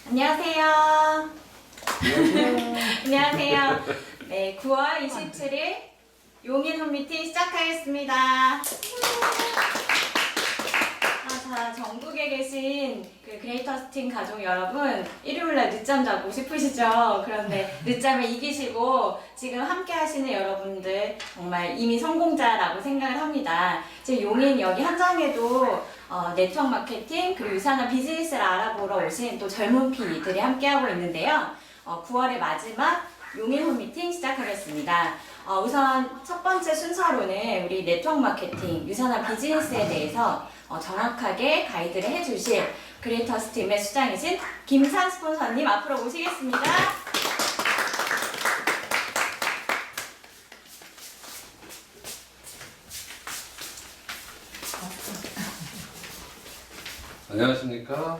안녕하세요. 안녕하세요. 네, 9월 27일 용인 홈미팅 시작하겠습니다. 자, 전국에 계신 그 그레이터스팀 가족 여러분, 일요일날 늦잠 자고 싶으시죠? 그런데 늦잠을 이기시고 지금 함께 하시는 여러분들 정말 이미 성공자라고 생각을 합니다. 지금 용인 여기 현장에도 네트워크 마케팅 그리고 유산한 비즈니스를 알아보러 오신 또 젊은 피들이 함께하고 있는데요. 9월의 마지막 용인 홈미팅 시작하겠습니다. 우선 첫 번째 순서로는 우리 네트워크 마케팅, 유산한 비즈니스에 대해서 정확하게 가이드를 해주실 그레이터스 팀의 수장이신 김산 스폰서님 앞으로 모시겠습니다. 안녕하십니까.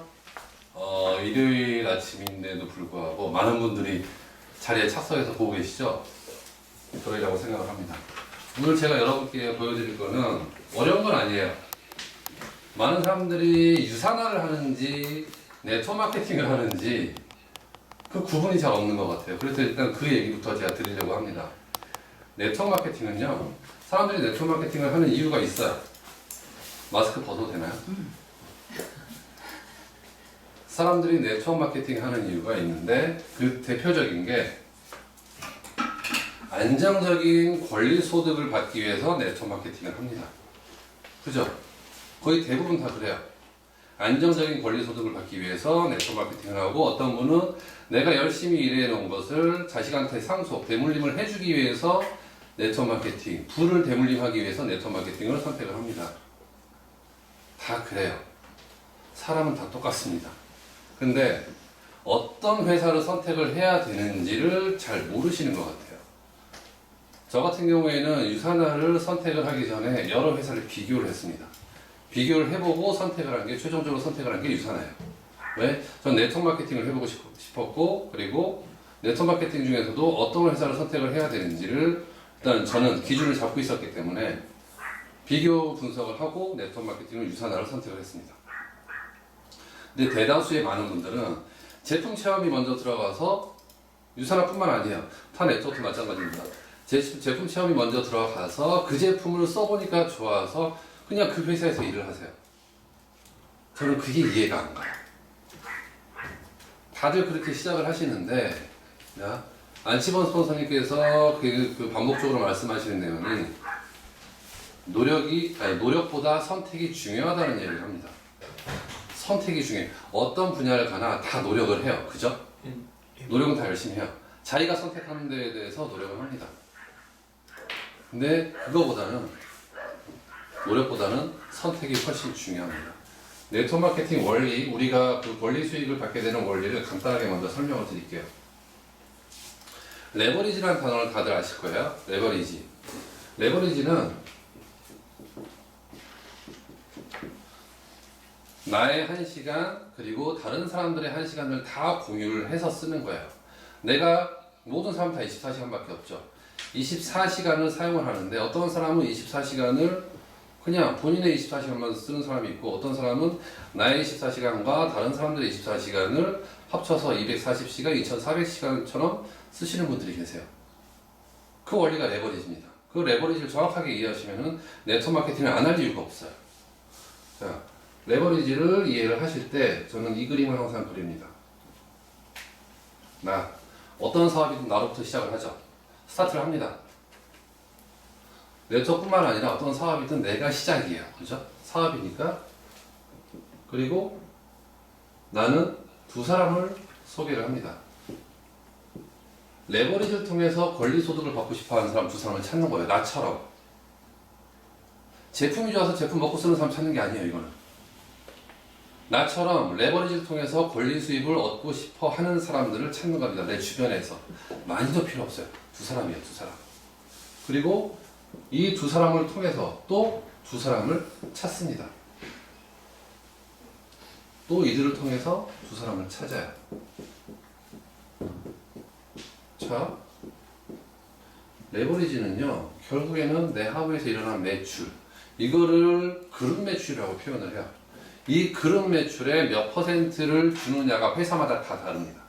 일요일 아침인데도 불구하고 많은 분들이 자리에 착석해서 보고 계시죠? 저희라고 생각을 합니다. 오늘 제가 여러분께 보여드릴 거는 어려운 건 아니에요. 많은 사람들이 유산화를 하는지 네트워크 마케팅을 하는지 그 구분이 잘 없는 것 같아요. 그래서 일단 그 얘기부터 제가 드리려고 합니다. 네트워크 마케팅은요, 사람들이 네트워크 마케팅을 하는 이유가 있어요. 마스크 벗어도 되나요? 사람들이 네트워크 마케팅 하는 이유가 있는데 그 대표적인 게 안정적인 권리 소득을 받기 위해서 네트워크 마케팅을 합니다. 그죠? 거의 대부분 다 그래요. 안정적인 권리 소득을 받기 위해서 네트워크 마케팅을 하고, 어떤 분은 내가 열심히 일해 놓은 것을 자식한테 상속, 대물림을 해주기 위해서 네트워크 마케팅, 부를 대물림하기 위해서 네트워크 마케팅을 선택을 합니다. 다 그래요. 사람은 다 똑같습니다. 근데 어떤 회사를 선택을 해야 되는지를 잘 모르시는 것 같아요. 저 같은 경우에는 유산화를 선택을 하기 전에 여러 회사를 비교를 했습니다. 비교를 해보고 선택을 한 게, 최종적으로 선택을 한 게 유산화예요. 왜? 전 네트워크 마케팅을 해보고 싶었고, 그리고 네트워크 마케팅 중에서도 어떤 회사를 선택을 해야 되는지를 일단 저는 기준을 잡고 있었기 때문에 비교 분석을 하고 네트워크 마케팅을 유산화를 선택을 했습니다. 근데 대다수의 많은 분들은 제품 체험이 먼저 들어가서, 유산화뿐만 아니에요. 타 네트워크 마찬가지입니다. 제품 체험이 먼저 들어가서 그 제품을 써보니까 좋아서 그냥 그 회사에서 일을 하세요. 저는 그게 이해가 안 가요. 다들 그렇게 시작을 하시는데, 안치번 스폰서님께서 그 반복적으로 말씀하시는 내용이 노력보다 선택이 중요하다는 얘기를 합니다. 선택이 중요해요. 어떤 분야를 가나 다 노력을 해요. 그죠? 노력은 다 열심히 해요. 자기가 선택하는 데에 대해서 노력을 합니다. 근데 노력보다는 선택이 훨씬 중요합니다. 네트워크 마케팅 원리, 우리가 그 권리 수익을 받게 되는 원리를 간단하게 먼저 설명을 드릴게요. 레버리지라는 단어를 다들 아실 거예요. 레버리지는 나의 1시간 그리고 다른 사람들의 1시간을 다 공유를 해서 쓰는 거예요. 내가 모든 사람 다 24시간밖에 없죠. 24시간을 사용을 하는데 어떤 사람은 24시간을 그냥 본인의 24시간만 쓰는 사람이 있고, 어떤 사람은 나의 24시간과 다른 사람들의 24시간을 합쳐서 240시간, 2400시간처럼 쓰시는 분들이 계세요. 그 원리가 레버리지입니다. 그 레버리지를 정확하게 이해하시면 네트워크 마케팅을 안 할 이유가 없어요. 자, 레버리지를 이해를 하실 때 저는 이 그림을 항상 그립니다. 어떤 사업이든 나로부터 시작을 하죠. 스타트를 합니다. 네트워크뿐만 아니라 어떤 사업이든 내가 시작이에요. 그죠? 사업이니까. 그리고 나는 두 사람을 소개를 합니다. 레버리지를 통해서 권리 소득을 받고 싶어 하는 사람 두 사람을 찾는 거예요. 나처럼. 제품이 좋아서 제품 먹고 쓰는 사람 찾는 게 아니에요, 이거는. 나처럼 레버리지를 통해서 권리 수입을 얻고 싶어 하는 사람들을 찾는 겁니다. 내 주변에서. 많이도 필요 없어요. 두 사람이에요, 두 사람. 그리고 이 두 사람을 통해서 또 두 사람을 찾습니다. 또 이들을 통해서 두 사람을 찾아요. 자, 레버리지는요, 결국에는 내 하부에서 일어난 매출, 이거를 그룹 매출이라고 표현을 해요. 이 그룹 매출의 몇 퍼센트를 주느냐가 회사마다 다 다릅니다.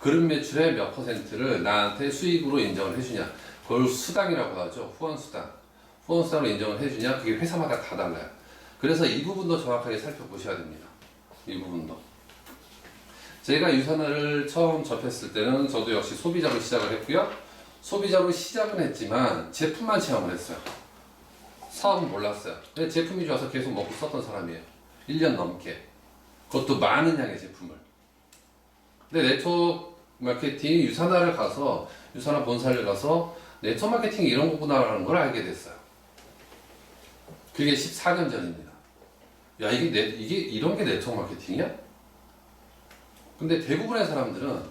그룹 매출의 몇 퍼센트를 나한테 수익으로 인정을 해주냐. 그걸 수당이라고 하죠. 후원수당. 후원수당으로 인정을 해주냐. 그게 회사마다 다 달라요. 그래서 이 부분도 정확하게 살펴보셔야 됩니다. 이 부분도. 제가 유산화를 처음 접했을 때는 저도 역시 소비자로 시작을 했고요. 소비자로 시작은 했지만 제품만 체험을 했어요. 사업은 몰랐어요. 근데 제품이 좋아서 계속 먹고 썼던 사람이에요. 1년 넘게. 그것도 많은 양의 제품을. 근데 네트워크 마케팅 유산화를 가서 유산화 본사를 가서 네트워크 마케팅이 이런 거구나라는 걸 알게 됐어요. 그게 14년 전입니다. 야, 이게 이런 게 네트워크 마케팅이야? 근데 대부분의 사람들은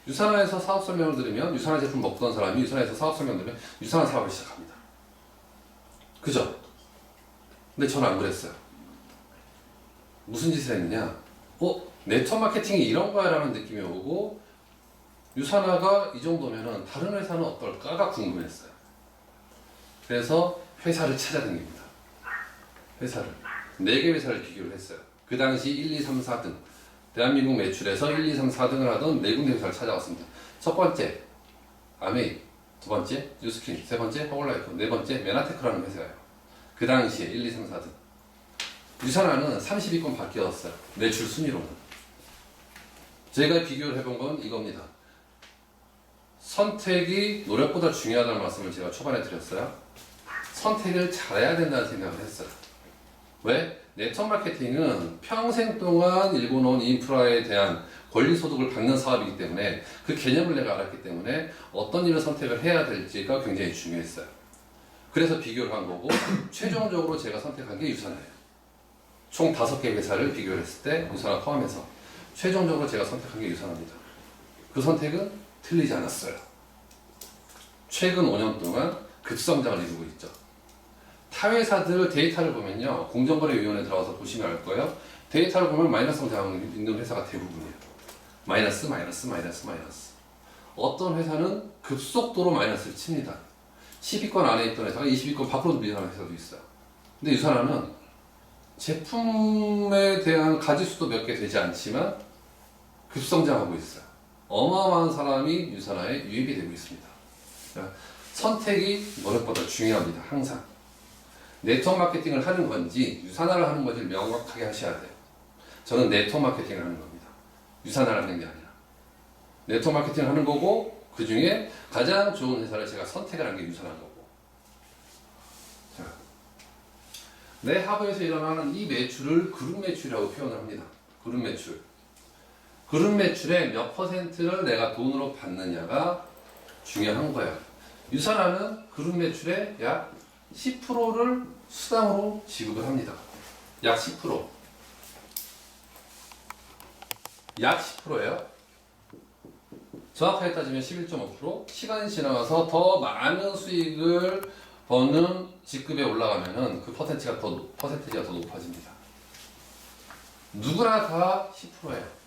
유산화에서 사업 설명을 들으면 유산화 제품 먹던 사람이 유산화에서 사업 설명 들으면 유산화 사업을 시작합니다. 그죠? 근데 저는 안 그랬어요. 무슨 짓을 했느냐? 네트워크 마케팅이 이런 거야 라는 느낌이 오고 유산화가 이 정도면은 다른 회사는 어떨까가 궁금했어요. 그래서 회사를 찾아다닙니다. 회사를. 4개 회사를 비교를 했어요. 그 당시 1, 2, 3, 4등. 대한민국 매출에서 1, 2, 3, 4등을 하던 4군데 회사를 찾아왔습니다. 첫 번째, 아메이. 두 번째, 뉴스킨. 세 번째, 허블라이프. 네 번째, 메나테크라는 회사예요. 그 당시에 1, 2, 3, 4등. 유산화는 30위권 바뀌었어요. 매출 순위로는. 제가 비교를 해본 건 이겁니다. 선택이 노력보다 중요하다는 말씀을 제가 초반에 드렸어요. 선택을 잘해야 된다는 생각을 했어요. 왜? 네트워크 마케팅은 평생 동안 일궈놓은 인프라에 대한 권리소득을 받는 사업이기 때문에 그 개념을 내가 알았기 때문에 어떤 일을 선택을 해야 될지가 굉장히 중요했어요. 그래서 비교를 한 거고 최종적으로 제가 선택한 게 유산화예요. 총 5개 회사를 비교를 했을 때 유산화 포함해서 최종적으로 제가 선택한 게 유산화입니다. 그 선택은 틀리지 않았어요. 최근 5년 동안 급성장을 이루고 있죠. 타 회사들 데이터를 보면요. 공정거래위원회 들어가서 보시면 알 거예요. 데이터를 보면 마이너스 성장하고 있는 회사가 대부분이에요. 마이너스. 어떤 회사는 급속도로 마이너스를 칩니다. 10위권 안에 있던 회사가 20위권 밖으로 밀려나는 회사도 있어요. 근데 유산화는 제품에 대한 가지수도 몇 개 되지 않지만 급성장하고 있어요. 어마어마한 사람이 유산화에 유입이 되고 있습니다. 그러니까 선택이 노력보다 중요합니다. 항상. 네트워크 마케팅을 하는 건지 유산화를 하는 건지 명확하게 하셔야 돼요. 저는 네트워크 마케팅을 하는 겁니다. 유산화를 하는 게 아니라. 네트워크 마케팅을 하는 거고 그 중에 가장 좋은 회사를 제가 선택을 한 게 유산화인 거고. 자, 내 하부에서 일어나는 이 매출을 그룹 매출이라고 표현을 합니다. 그룹 매출. 그룹 매출의 몇 퍼센트를 내가 돈으로 받느냐가 중요한 거예요. 유산화는 그룹 매출의 약 10%를 수당으로 지급을 합니다. 약 10%. 약 10%예요. 정확하게 따지면 11.5%. 시간이 지나가서 더 많은 수익을 버는 직급에 올라가면은 그 퍼센티지가 더 높아집니다. 누구나 다 10%예요.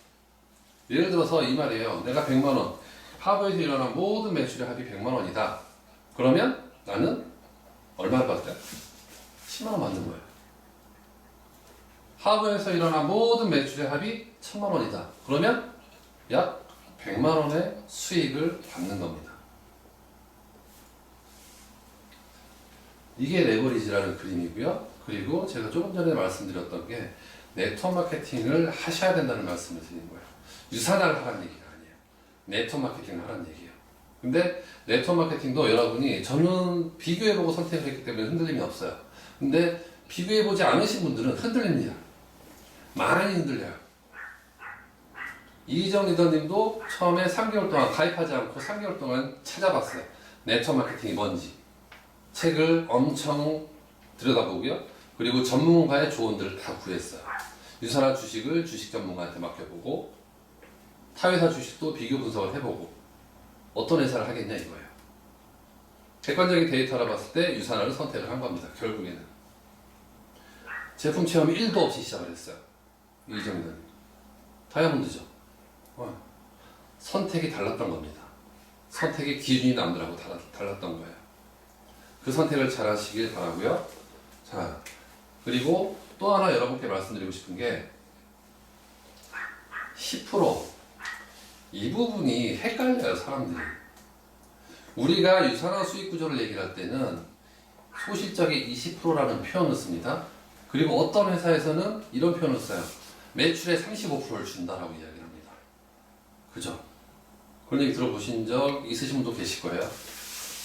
예를 들어서 이 말이에요. 내가 100만 원. 하부에서 일어난 모든 매출의 합이 100만 원이다. 그러면 나는 얼마를 받을까요? 10만 원 받는 거예요. 하부에서 일어난 모든 매출의 합이 1000만 원이다. 그러면 약 100만 원의 수익을 받는 겁니다. 이게 레버리지라는 그림이고요. 그리고 제가 조금 전에 말씀드렸던 게 네트워크 마케팅을 하셔야 된다는 말씀을 드린 거예요. 유산화를 하라는 얘기가 아니에요. 네트워크 마케팅을 하라는 얘기예요. 근데 네트워크 마케팅도 여러분이 저는 비교해보고 선택을 했기 때문에 흔들림이 없어요. 근데 비교해보지 않으신 분들은 흔들립니다. 많이 흔들려요. 이희정 리더님도 처음에 3개월 동안 가입하지 않고 3개월 동안 찾아봤어요. 네트워크 마케팅이 뭔지. 책을 엄청 들여다보고요. 그리고 전문가의 조언들을 다 구했어요. 유산화 주식을 주식 전문가한테 맡겨보고 타회사 주식도 비교 분석을 해보고 어떤 회사를 하겠냐 이거예요. 객관적인 데이터를 봤을 때 유산화를 선택을 한 겁니다. 결국에는. 제품 체험이 1도 없이 시작을 했어요. 이희정 리더님. 다이아몬드죠. 선택이 달랐던 겁니다. 선택의 기준이 남들하고 달랐던 거예요. 그 선택을 잘 하시길 바라고요. 자, 그리고 또 하나 여러분께 말씀드리고 싶은 게 10%이 부분이 헷갈려요, 사람들이. 우리가 유산화 수익 구조를 얘기를 할 때는 소실적의 20%라는 표현을 씁니다. 그리고 어떤 회사에서는 이런 표현을 써요. 매출의 35%를 준다라고 이야기를 합니다. 그죠? 그런 얘기 들어보신 적 있으신 분도 계실 거예요.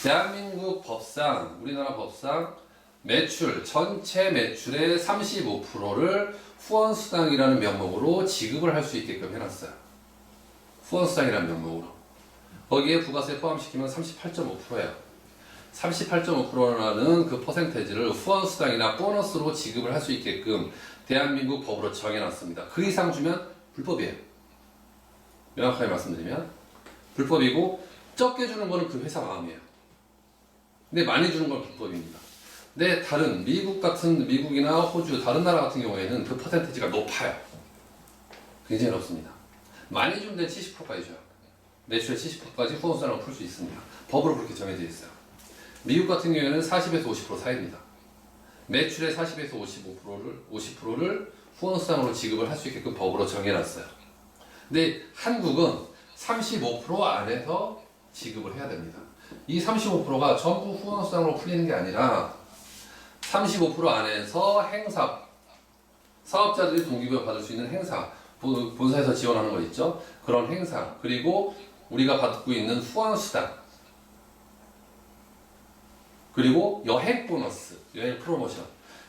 대한민국 법상, 우리나라 법상 매출, 전체 매출의 35%를 후원수당이라는 명목으로 지급을 할 수 있게끔 해놨어요. 후원수당이라는 명목으로. 거기에 부가세 포함시키면 38.5%예요. 38.5%라는 그 퍼센테이지를 후원수당이나 보너스로 지급을 할 수 있게끔 대한민국 법으로 정해놨습니다. 그 이상 주면 불법이에요. 명확하게 말씀드리면 불법이고, 적게 주는 거는 그 회사 마음이에요. 근데 많이 주는 건 불법입니다. 근데 다른 미국이나 호주 다른 나라 같은 경우에는 그 퍼센테이지가 높아요. 굉장히 높습니다. 많이 주는 데는 70%까지 줘요. 매출의 70%까지 후원수당을 풀 수 있습니다. 법으로 그렇게 정해져 있어요. 미국 같은 경우에는 40에서 50% 사이입니다. 매출의 40에서 50%를 후원수당으로 지급을 할 수 있게끔 법으로 정해놨어요. 근데 한국은 35% 안에서 지급을 해야 됩니다. 이 35%가 전부 후원수당으로 풀리는 게 아니라 35% 안에서 행사, 사업자들이 동기부여 받을 수 있는 행사, 본사에서 지원하는 거 있죠? 그런 행사, 그리고 우리가 받고 있는 후원수당, 그리고 여행 보너스, 여행 프로모션,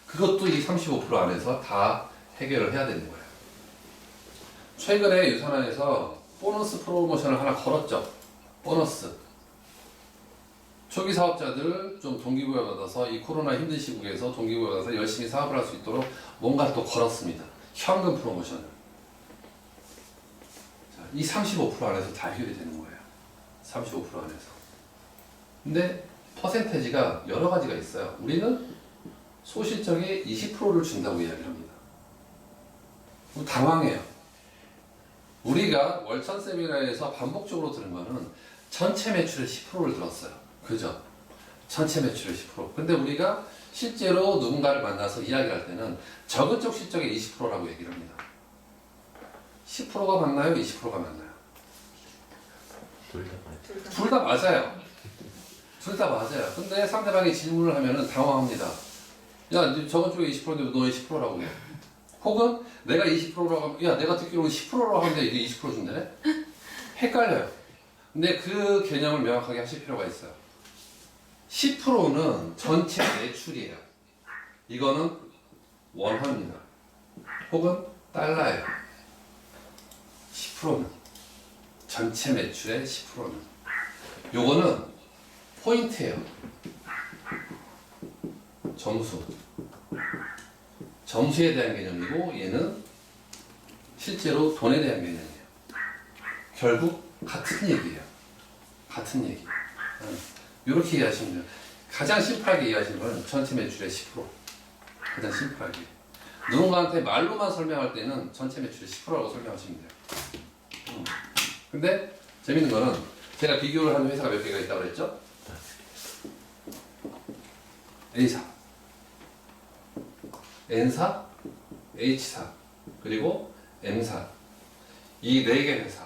그것도 이 35% 안에서 다 해결을 해야 되는 거예요. 최근에 유산안에서 보너스 프로모션을 하나 걸었죠. 보너스. 초기 사업자들 좀 동기부여 받아서 이 코로나 힘든 시국에서 동기부여 받아서 열심히 사업을 할 수 있도록 뭔가 또 걸었습니다. 현금 프로모션을. 자, 이 35% 안에서 다 해결이 되는 거예요. 35% 안에서. 근데 퍼센테이지가 여러 가지가 있어요. 우리는 소실적의 20%를 준다고 이야기를 합니다. 당황해요. 우리가 월천 세미나에서 반복적으로 들은 거는 전체 매출의 10%를 들었어요. 그죠? 전체 매출의 10%. 근데 우리가 실제로 누군가를 만나서 이야기할 때는 적은 쪽 실적의 20%라고 얘기를 합니다. 10%가 맞나요? 20%가 맞나요? 둘 다 맞아요. 둘 다 맞아요. 근데 상대방이 질문을 하면은 당황합니다. 야, 저번 주에 20%인데 너 20%라고 해. 혹은 내가 20%라고 하면, 야, 내가 듣기로는 10%라고 하는데 이게 20% 준다네? 헷갈려요. 근데 그 개념을 명확하게 하실 필요가 있어요. 10%는 전체 매출이에요. 이거는 원화입니다. 혹은 달러예요. 10%는 전체 매출의 10%는 요거는 포인트예요. 점수. 점수에 대한 개념이고 얘는 실제로 돈에 대한 개념이에요. 결국 같은 얘기예요. 같은 얘기. 이렇게 이해하시면 돼요. 가장 심플하게 이해하시는 건 전체 매출의 10%. 가장 심플하게. 누군가한테 말로만 설명할 때는 전체 매출의 10%라고 설명하시면 돼요. 근데 재밌는 거는 제가 비교를 하는 회사가 몇 개가 있다고 그랬죠? A사, N사, H사, 그리고 M사. 이 4개 회사.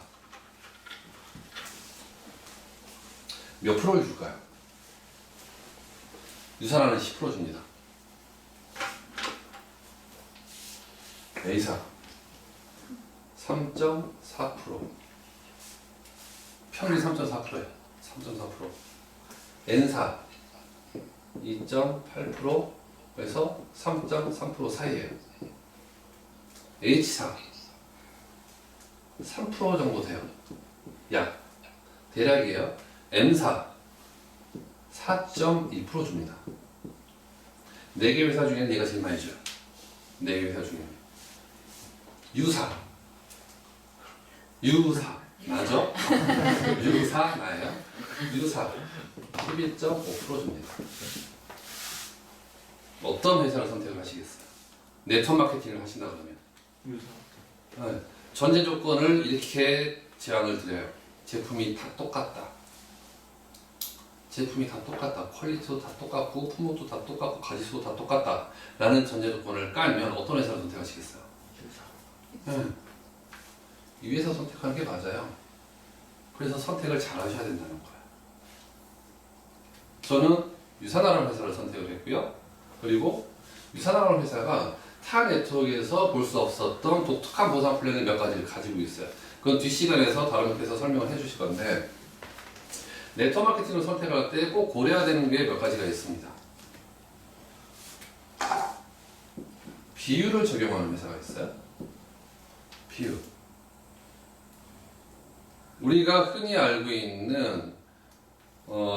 몇 프로를 줄까요? 유산하는 10% 줍니다. A사 3.4%. 평균 3.4%예요. 3.4%. N사 2.8%에서 3.3% 사이에요. H사 3% 정도 돼요. 약 대략이에요. M사 4.2% 줍니다. 4개 회사 중에는 얘가 제일 많이 줘요. 4개 회사 중에. 유사 나죠? 유사 나예요. 유사 11.5% 줍니다. 어떤 회사를 선택을 하시겠어요? 네트워크 마케팅을 하신다 그러면 네. 전제 조건을 이렇게 제안을 드려요. 제품이 다 똑같다. 제품이 다 똑같다. 퀄리티도 다 똑같고 품목도 다 똑같고 가지수도 다 똑같다. 라는 전제 조건을 깔면 어떤 회사를 선택하시겠어요? 네. 이 회사 선택하는 게 맞아요. 그래서 선택을 잘 하셔야 된다는 거예요. 저는 유사나라는 회사를 선택을 했고요. 그리고 유사나라는 회사가 타 네트워크에서 볼 수 없었던 독특한 보상 플랜을 몇 가지를 가지고 있어요. 그건 뒷시간에서 다른 분께서 설명을 해주실 건데, 네트워크 마케팅을 선택할 때 꼭 고려해야 되는 게 몇 가지가 있습니다. 비율을 적용하는 회사가 있어요. 비율. 우리가 흔히 알고 있는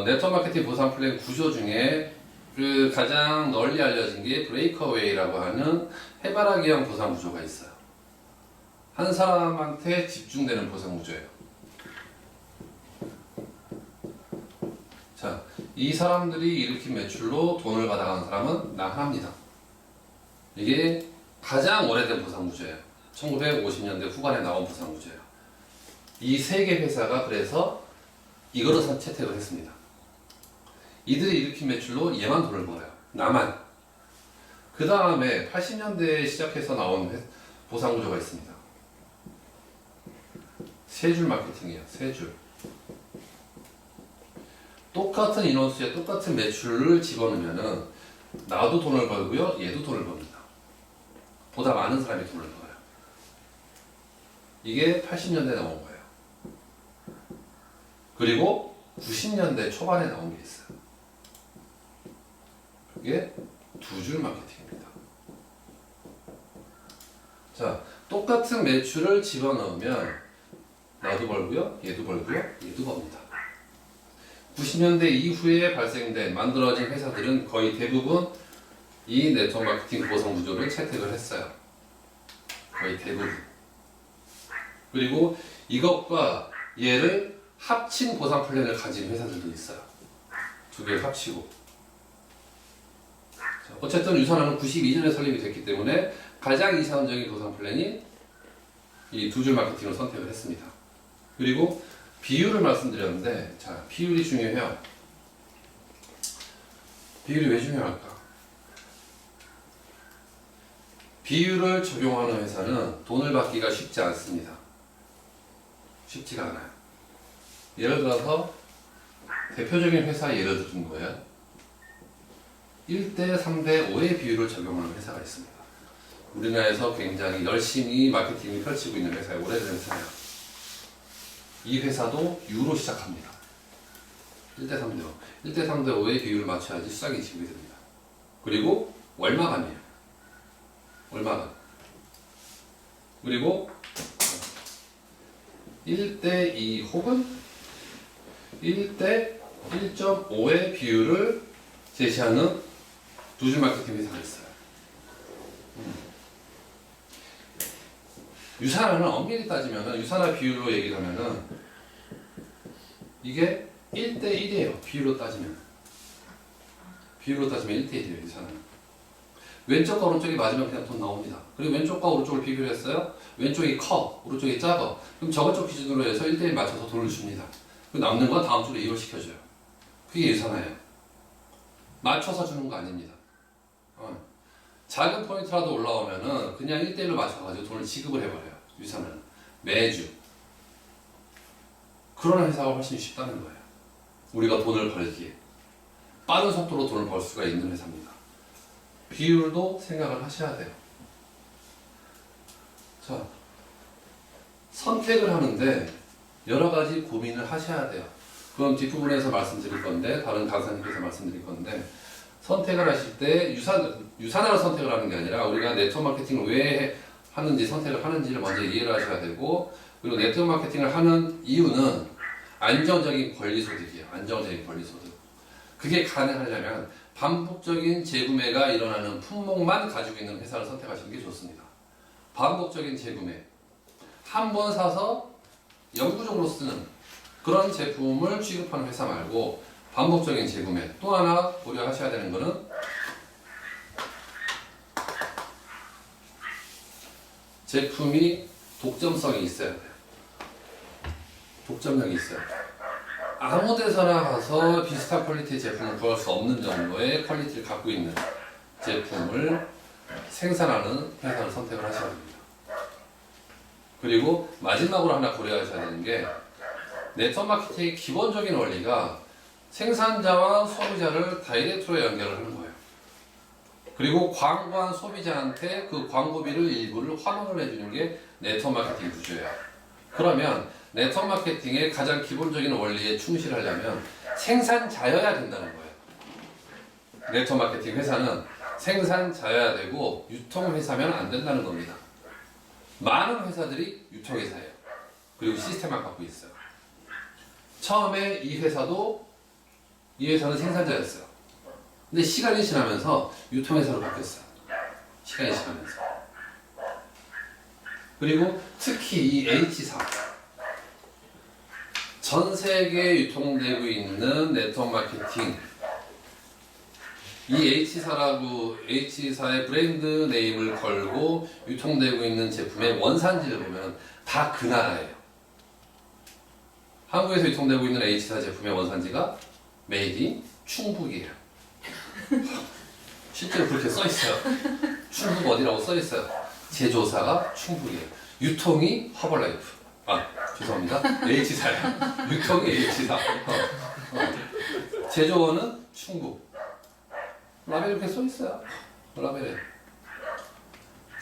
네트워크 마케팅 보상 플랜 구조 중에 그 가장 널리 알려진 게 브레이크어웨이라고 하는 해바라기형 보상 구조가 있어요. 한 사람한테 집중되는 보상 구조예요. 자, 이 사람들이 일으킨 매출로 돈을 받아가는 사람은 나 하나입니다. 이게 가장 오래된 보상 구조예요. 1950년대 후반에 나온 보상 구조예요. 이 세 개 회사가 그래서 이거로 채택을 했습니다. 이들이 일으킨 매출로 얘만 돈을 벌어요. 나만. 그 다음에 80년대에 시작해서 나온 보상 구조가 있습니다. 세 줄 마케팅이에요. 세 줄. 똑같은 인원수에 똑같은 매출을 집어넣으면은 나도 돈을 벌고요. 얘도 돈을 법니다. 보다 많은 사람이 돈을 벌어요. 이게 80년대에 나온 거예요. 그리고 90년대 초반에 나온 게 있어요. 그게 두 줄 마케팅입니다. 자, 똑같은 매출을 집어넣으면 나도 벌고요, 얘도 벌고요, 얘도 법니다. 90년대 이후에 발생된 만들어진 회사들은 거의 대부분 이 네트워크 마케팅 보상 구조를 채택을 했어요. 거의 대부분. 그리고 이것과 얘를 합친 보상 플랜을 가진 회사들도 있어요. 두 개를 합치고. 자, 어쨌든 유산화는 92년에 설립이 됐기 때문에 가장 이상적인 보상 플랜이 이 두 줄 마케팅을 선택을 했습니다. 그리고 비율을 말씀드렸는데, 자, 비율이 중요해요. 비율이 왜 중요할까? 비율을 적용하는 회사는 돈을 받기가 쉽지 않습니다. 쉽지가 않아요. 예를 들어서 대표적인 회사 예를 든 거예요. 1대 3대 5의 비율을 적용하는 회사가 있습니다. 우리나라에서 굉장히 열심히 마케팅을 펼치고 있는 회사예요. 오래된 회사예요. 이 회사도 U로 시작합니다. 1대 3대로. 1대 3대 5의 비율을 맞춰야지 수작이 지게 됩니다. 그리고 월마감이에요. 월마감. 그리고 1대 2 혹은 1대 1.5의 비율을 제시하는 두 줄 마케팅 회사가 있어요. 유산화는 엄밀히 따지면 유산화 비율로 얘기를 하면은 이게 1대 1이에요. 비율로 따지면. 비율로 따지면 1대 1이에요. 유산화는. 왼쪽과 오른쪽이 맞으면 그냥 돈 나옵니다. 그리고 왼쪽과 오른쪽을 비교를 했어요. 왼쪽이 커, 오른쪽이 작아. 그럼 저것 쪽 기준으로 해서 1대 1 맞춰서 돈을 줍니다. 그 남는 건 다음 주로 이월 시켜줘요. 그게 유산화예요. 맞춰서 주는 거 아닙니다. 작은 포인트라도 올라오면은 그냥 1대1로 맞춰가지고 돈을 지급을 해버려요. 유산은 매주. 그런 회사가 훨씬 쉽다는 거예요. 우리가 돈을 벌기에 빠른 속도로 돈을 벌 수가 있는 회사입니다. 비율도 생각을 하셔야 돼요. 자, 선택을 하는데 여러 가지 고민을 하셔야 돼요. 그건 뒷부분에서 말씀드릴 건데, 다른 강사님께서 말씀드릴 건데, 선택을 하실 때 유산화를 선택을 하는 게 아니라 우리가 네트워크 마케팅을 왜 하는지 선택을 하는지를 먼저 이해를 하셔야 되고, 그리고 네트워크 마케팅을 하는 이유는 안정적인 권리 소득이에요. 안정적인 권리 소득. 그게 가능하려면 반복적인 재구매가 일어나는 품목만 가지고 있는 회사를 선택하시는 게 좋습니다. 반복적인 재구매. 한 번 사서 영구적으로 쓰는 그런 제품을 취급하는 회사 말고 반복적인 재구매. 또 하나 고려하셔야 되는 거는 제품이 독점성이 있어야 돼요. 독점력이 있어야 돼요. 아무 데서나 가서 비슷한 퀄리티의 제품을 구할 수 없는 정도의 퀄리티를 갖고 있는 제품을 생산하는 회사를 선택을 하셔야 됩니다. 그리고 마지막으로 하나 고려하셔야 되는 게 네트워크 마케팅의 기본적인 원리가 생산자와 소비자를 다이렉트로 연결을 하는 거예요. 그리고 광고한 소비자한테 그 광고비를 일부를 환원을 해주는 게 네트워크 마케팅 구조예요. 그러면 네트워크 마케팅의 가장 기본적인 원리에 충실하려면 생산자여야 된다는 거예요. 네트워크 마케팅 회사는 생산자여야 되고 유통회사면 안 된다는 겁니다. 많은 회사들이 유통회사예요. 그리고 시스템만 갖고 있어요. 처음에 이 회사는 생산자였어요. 근데 시간이 지나면서 유통회사로 바뀌었어요. 시간이 지나면서. 그리고 특히 이 H사, 전 세계에 유통되고 있는 네트워크 마케팅, 이 H사의 브랜드 네임을 걸고 유통되고 있는 제품의 원산지를 보면 다 그 나라예요. 한국에서 유통되고 있는 H사 제품의 원산지가 메이드 인 충북이에요. 실제로 그렇게 써 있어요. 충북 어디라고 써 있어요. 제조사가 충북이에요. 유통이 허벌라이프. 죄송합니다. H사야. 유통이 H사. 제조원은 충북. 라벨에 이렇게 써 있어요. 라벨에.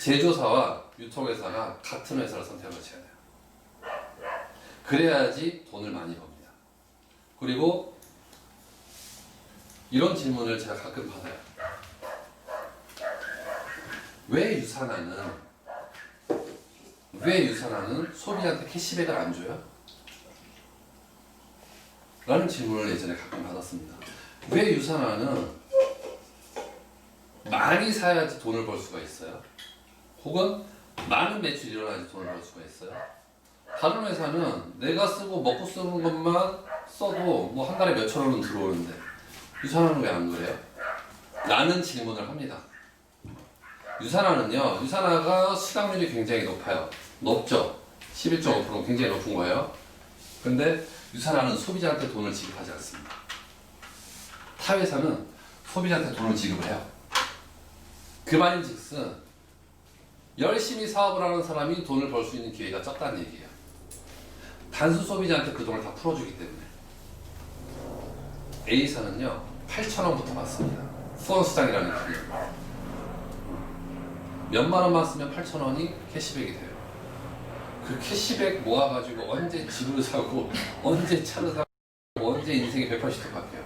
제조사와 유통회사가 같은 회사를 선택하셔야 돼요. 그래야지 돈을 많이 법니다. 그리고 이런 질문을 제가 가끔 받아요. 왜 유산하는 소비자한테 캐시백을 안 줘요? 라는 질문을 예전에 가끔 받았습니다. 왜 유산하는 많이 사야지 돈을 벌 수가 있어요? 혹은 많은 매출이 일어나야지 돈을 벌 수가 있어요? 다른 회사는 내가 쓰고 먹고 쓰는 것만 써도 뭐 한 달에 몇천 원은 들어오는데 유산하는 왜 안 그래요? 라는 질문을 합니다. 유산화가 수강률이 굉장히 높아요. 높죠? 11.5% 굉장히 높은 거예요. 근데 유산화는 소비자한테 돈을 지급하지 않습니다. 타 회사는 소비자한테 돈을 지급을 해요. 그 말인즉슨 열심히 사업을 하는 사람이 돈을 벌 수 있는 기회가 적다는 얘기예요. 단수 소비자한테 그 돈을 다 풀어주기 때문에. A사는요 8,000원부터 받습니다. 수원수당이라는 개념. 몇만 원만 쓰면 8,000원이 캐시백이 돼요. 그 캐시백 모아가지고 언제 집을 사고 언제 차를 사고 언제 인생이 180도 바뀌어요.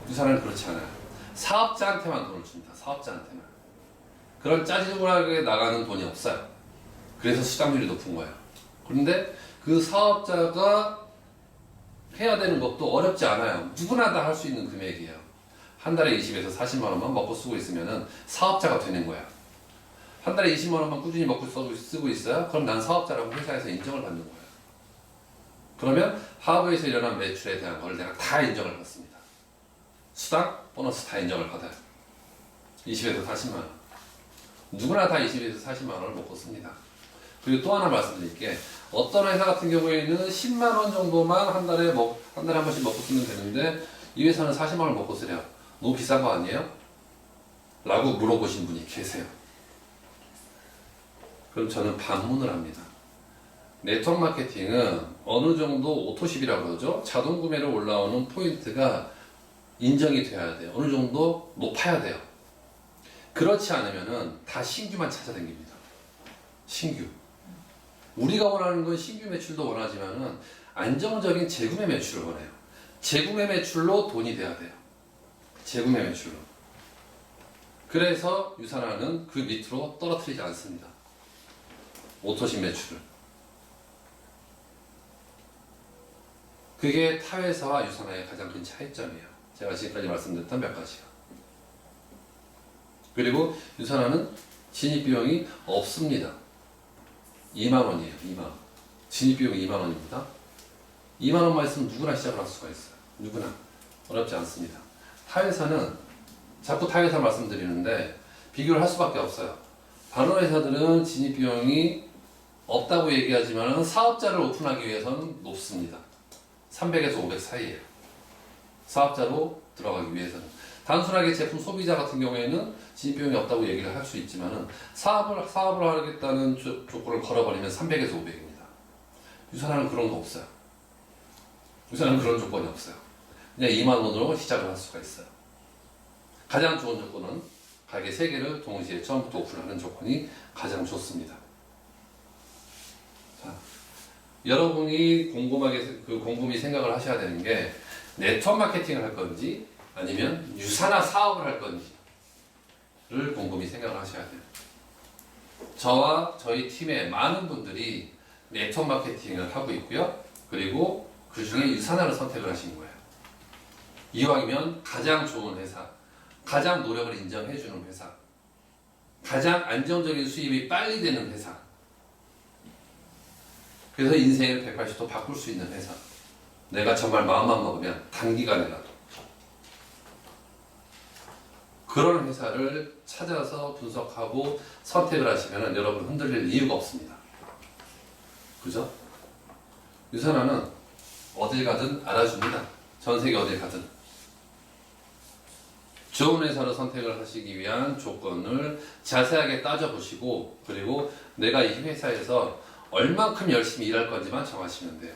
유산은 그렇지 않아요. 사업자한테만 돈을 줍니다. 사업자한테만. 그런 짜증나게 나가는 돈이 없어요. 그래서 수당률이 높은 거예요. 그런데 그 사업자가 해야 되는 것도 어렵지 않아요. 누구나 다 할 수 있는 금액이에요. 한 달에 20에서 40만 원만 먹고 쓰고 있으면 사업자가 되는 거야. 한 달에 20만 원만 꾸준히 먹고 쓰고 있어요? 그럼 난 사업자라고 회사에서 인정을 받는 거예요. 그러면 하부에서 일어난 매출에 대한 걸 내가 다 인정을 받습니다. 수당, 보너스 다 인정을 받아요. 20에서 40만 원. 누구나 다 20에서 40만 원을 먹고 씁니다. 그리고 또 하나 말씀드릴게. 어떤 회사 같은 경우에는 10만 원 정도만 한 달에 한 번씩 먹고 쓰면 되는데 이 회사는 40만 원을 먹고 쓰래요. 너무 비싼 거 아니에요? 라고 물어보신 분이 계세요. 그럼 저는 반문을 합니다. 네트워크 마케팅은 어느 정도 오토십이라고 그러죠. 자동 구매로 올라오는 포인트가 인정이 돼야 돼요. 어느 정도 높아야 돼요. 그렇지 않으면은 다 신규만 찾아다닙니다. 신규. 우리가 원하는 건 신규 매출도 원하지만은 안정적인 재구매 매출을 원해요. 재구매 매출로 돈이 돼야 돼요. 재구매 매출로. 그래서 유산화는 그 밑으로 떨어뜨리지 않습니다. 오토십 매출을. 그게 타 회사와 유산화의 가장 큰 차이점이에요. 제가 지금까지 말씀드렸던 몇 가지가. 그리고 유산화는 진입비용이 없습니다. 2만 원이에요. 2만 원. 진입비용이 2만 원입니다. 2만 원만 있으면 누구나 시작을 할 수가 있어요. 누구나. 어렵지 않습니다. 타 회사는 자꾸 타 회사 말씀드리는데 비교를 할 수밖에 없어요. 다른 회사들은 진입비용이 없다고 얘기하지만 사업자를 오픈하기 위해서는 높습니다. 300에서 500 사이에요. 사업자로 들어가기 위해서는. 단순하게 제품 소비자 같은 경우에는 진입비용이 없다고 얘기를 할 수 있지만은 사업을 하겠다는 조건을 걸어버리면 300에서 500입니다. 유산하는 그런 거 없어요. 유산하는 그런 조건이 없어요. 그냥 2만 원으로 시작을 할 수가 있어요. 가장 좋은 조건은 가게 3개를 동시에 처음부터 오픈하는 조건이 가장 좋습니다. 자, 여러분이 곰곰이 생각을 하셔야 되는 게 네트워크 마케팅을 할 건지 아니면 유산화 사업을 할 건지를 곰곰이 생각을 하셔야 돼요. 저와 저희 팀의 많은 분들이 네트워크 마케팅을 하고 있고요. 그리고 그 중에 유산화를 선택을 하신 거예요. 이왕이면 가장 좋은 회사, 가장 노력을 인정해주는 회사, 가장 안정적인 수입이 빨리 되는 회사, 그래서 인생을 180도 바꿀 수 있는 회사, 내가 정말 마음만 먹으면 단기간에라도 그런 회사를 찾아서 분석하고 선택을 하시면 여러분 흔들릴 이유가 없습니다. 그죠? 유산화는 어딜 가든 알아줍니다. 전 세계 어딜 가든. 좋은 회사를 선택을 하시기 위한 조건을 자세하게 따져보시고, 그리고 내가 이 회사에서 얼만큼 열심히 일할 건지만 정하시면 돼요.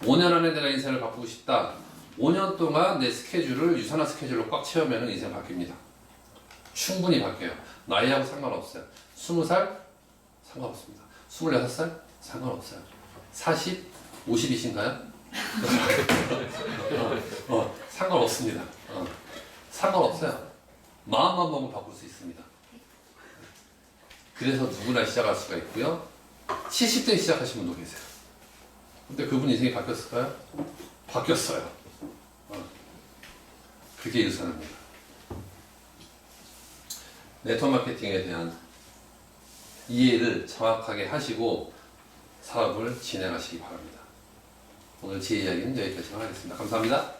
5년 안에 내가 인생을 바꾸고 싶다. 5년 동안 내 스케줄을 유산화 스케줄로 꽉 채우면 인생 바뀝니다. 충분히 바뀌어요. 나이하고 상관없어요. 20살? 상관없습니다. 26살? 상관없어요. 40? 50이신가요? 상관없습니다. 상관없어요. 마음만 먹으면 바꿀 수 있습니다. 그래서 누구나 시작할 수가 있고요. 70대 시작하신 분도 계세요. 근데 그분 인생이 바뀌었을까요? 바뀌었어요. 그게 유산화입니다. 네트워크 마케팅에 대한 이해를 정확하게 하시고 사업을 진행하시기 바랍니다. 오늘 제 이야기는 여기까지만 하겠습니다. 감사합니다.